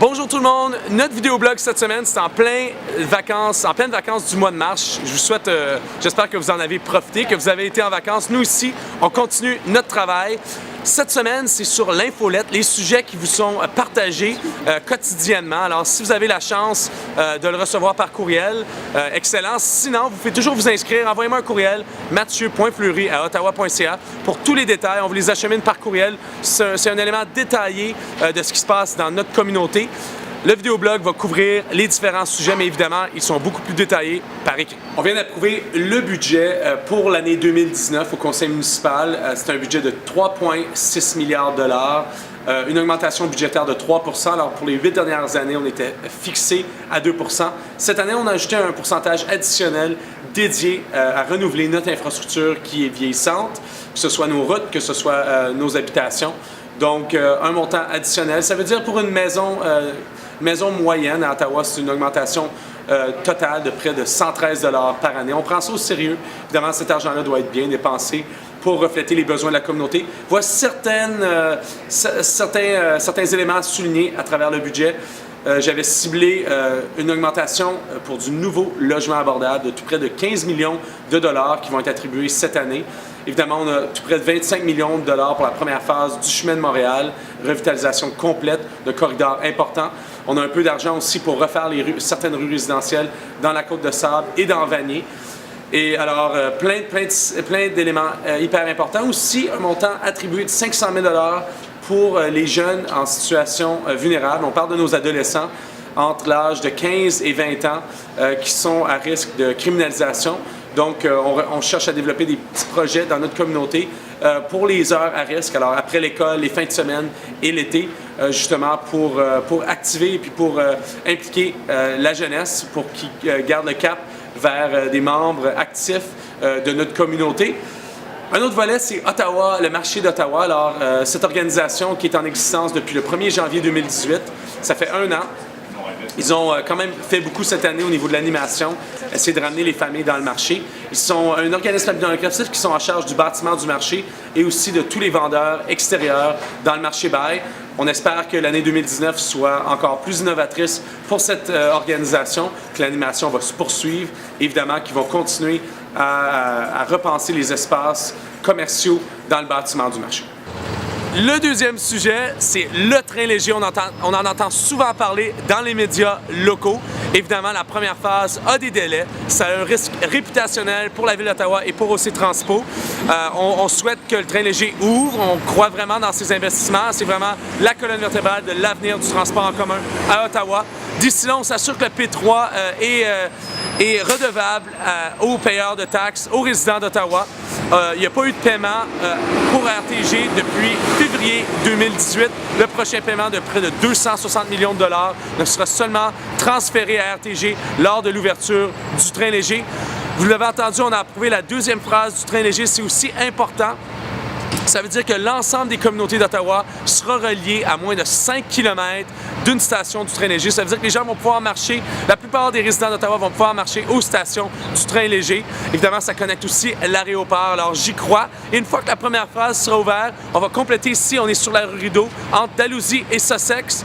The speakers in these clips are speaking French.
Bonjour tout le monde, notre vidéoblog cette semaine, c'est en pleine vacances du mois de mars. Je vous souhaite, j'espère que vous en avez profité, que vous avez été en vacances. Nous ici, on continue notre travail. Cette semaine, c'est sur l'infolette, les sujets qui vous sont partagés quotidiennement. Alors, si vous avez la chance de le recevoir par courriel, excellent. Sinon, vous pouvez toujours vous inscrire. Envoyez-moi un courriel, mathieu.fleury@ottawa.ca pour tous les détails. On vous les achemine par courriel. C'est un élément détaillé de ce qui se passe dans notre communauté. Le vidéoblog va couvrir les différents sujets, mais évidemment, ils sont beaucoup plus détaillés par écrit. On vient d'approuver le budget pour l'année 2019 au conseil municipal. C'est un budget de 3,6 milliards de dollars. Une augmentation budgétaire de 3 %. Alors, pour les 8 dernières années, on était fixé à 2 %. Cette année, on a ajouté un pourcentage additionnel dédié à renouveler notre infrastructure qui est vieillissante, que ce soit nos routes, que ce soit nos habitations. Donc, un montant additionnel. Ça veut dire pour une maison moyenne à Ottawa, c'est une augmentation totale de près de 113 $ par année. On prend ça au sérieux. Évidemment, cet argent-là doit être bien dépensé pour refléter les besoins de la communauté. Voici certains éléments à souligner à travers le budget. J'avais ciblé une augmentation pour du nouveau logement abordable de tout près de 15 millions de dollars qui vont être attribués cette année. Évidemment, on a tout près de 25 millions de dollars pour la première phase du chemin de Montréal, revitalisation complète de corridors importants. On a un peu d'argent aussi pour refaire certaines rues résidentielles dans la Côte-de-Sable et dans Vanier. Et alors, plein d'éléments hyper importants. Aussi, un montant attribué de 500 000 $ pour les jeunes en situation vulnérable. On parle de nos adolescents entre l'âge de 15 et 20 ans qui sont à risque de criminalisation. Donc, on cherche à développer des petits projets dans notre communauté pour les heures à risque, alors après l'école, les fins de semaine et l'été, justement pour activer et puis pour impliquer la jeunesse pour qu'ils gardent le cap vers des membres actifs de notre communauté. Un autre volet, c'est Ottawa, le marché d'Ottawa. Alors, cette organisation qui est en existence depuis le 1er janvier 2018, ça fait 1 an. Ils ont quand même fait beaucoup cette année au niveau de l'animation, essayer de ramener les familles dans le marché. Ils sont un organisme non lucratif qui sont en charge du bâtiment du marché et aussi de tous les vendeurs extérieurs dans le marché bail. On espère que l'année 2019 soit encore plus innovatrice pour cette organisation, que l'animation va se poursuivre, évidemment qu'ils vont continuer à repenser les espaces commerciaux dans le bâtiment du marché. Le deuxième sujet, c'est le train léger. On en entend souvent parler dans les médias locaux. Évidemment, la première phase a des délais. Ça a un risque réputationnel pour la Ville d'Ottawa et pour OC Transpo. On souhaite que le train léger ouvre. On croit vraiment dans ces investissements. C'est vraiment la colonne vertébrale de l'avenir du transport en commun à Ottawa. D'ici là, on s'assure que le P3 est redevable aux payeurs de taxes, aux résidents d'Ottawa. Il n'y a pas eu de paiement pour RTG depuis février 2018. Le prochain paiement de près de 260 millions de dollars ne sera seulement transféré à RTG lors de l'ouverture du train léger. Vous l'avez entendu, on a approuvé la deuxième phase du train léger. C'est aussi important. Ça veut dire que l'ensemble des communautés d'Ottawa sera relié à moins de 5 km d'une station du train léger. Ça veut dire que les gens vont pouvoir marcher, la plupart des résidents d'Ottawa vont pouvoir marcher aux stations du train léger. Évidemment, ça connecte aussi l'aéroport, alors j'y crois. Et une fois que la première phase sera ouverte, on va compléter ici, on est sur la rue Rideau, entre Dalhousie et Sussex,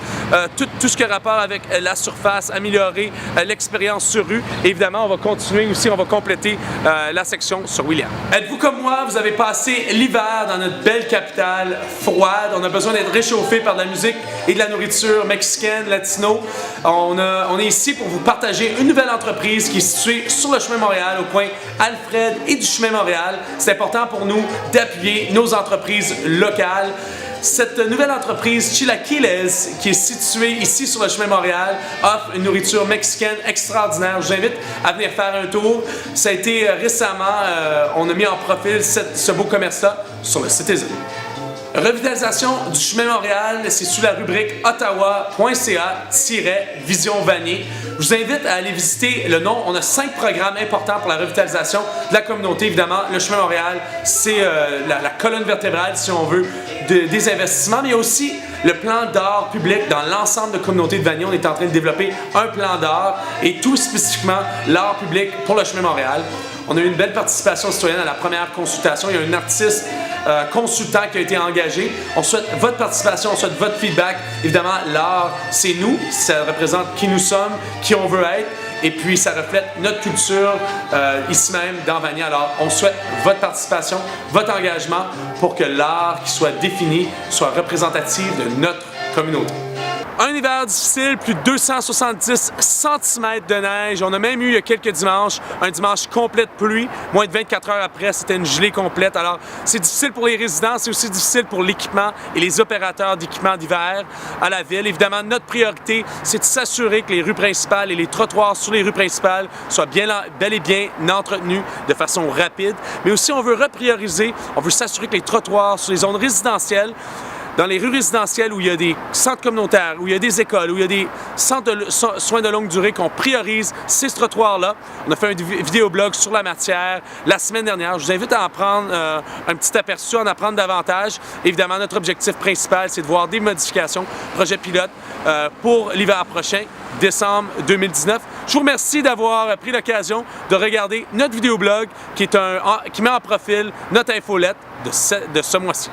tout ce qui a rapport avec la surface, améliorer l'expérience sur rue. Et évidemment, on va continuer aussi, on va compléter la section sur William. Êtes-vous comme moi, vous avez passé l'hiver dans notre belle capitale froide. On a besoin d'être réchauffé par de la musique et de la nourriture mexicaine, latino. On est ici pour vous partager une nouvelle entreprise qui est située sur le chemin Montréal, au coin Alfred et du chemin Montréal. C'est important pour nous d'appuyer nos entreprises locales. Cette nouvelle entreprise, Chilaquiles, qui est située ici sur le chemin Montréal, offre une nourriture mexicaine extraordinaire. Je vous invite à venir faire un tour. Ça a été récemment, on a mis en profil ce beau commerce-là sur le Citizen. Revitalisation du chemin Montréal, c'est sous la rubrique ottawa.ca-vision Vanier. Je vous invite à aller visiter le nom. On a 5 programmes importants pour la revitalisation de la communauté. Évidemment, le chemin Montréal, c'est la colonne vertébrale, si on veut, des investissements, mais il y a aussi le plan d'art public dans l'ensemble de la communauté de Vanier. On est en train de développer un plan d'art et tout spécifiquement l'art public pour le chemin Montréal. On a eu une belle participation citoyenne à la première consultation. Il y a un artiste consultant qui a été engagé. On souhaite votre participation, on souhaite votre feedback. Évidemment, l'art, c'est nous, ça représente qui nous sommes, qui on veut être. Et puis, ça reflète notre culture ici même dans Vanier. Alors, on souhaite votre participation, votre engagement pour que l'art qui soit défini soit représentatif de notre communauté. Un hiver difficile, plus de 270 cm de neige. On a même eu il y a quelques dimanches, un dimanche complet de pluie. Moins de 24 heures après, c'était une gelée complète. Alors, c'est difficile pour les résidents, c'est aussi difficile pour l'équipement et les opérateurs d'équipement d'hiver à la ville. Évidemment, notre priorité, c'est de s'assurer que les rues principales et les trottoirs sur les rues principales soient bel et bien entretenus de façon rapide. Mais aussi, on veut reprioriser, on veut s'assurer que les trottoirs sur les zones résidentielles, dans les rues résidentielles où il y a des centres communautaires, où il y a des écoles, où il y a des centres de soins de longue durée, qu'on priorise ces trottoirs-là. On a fait un vidéoblog sur la matière la semaine dernière. Je vous invite à en prendre un petit aperçu, à en apprendre davantage. Évidemment, notre objectif principal, c'est de voir des modifications, projet pilote, pour l'hiver prochain, décembre 2019. Je vous remercie d'avoir pris l'occasion de regarder notre vidéoblog qui met en profil notre infolette de ce mois-ci.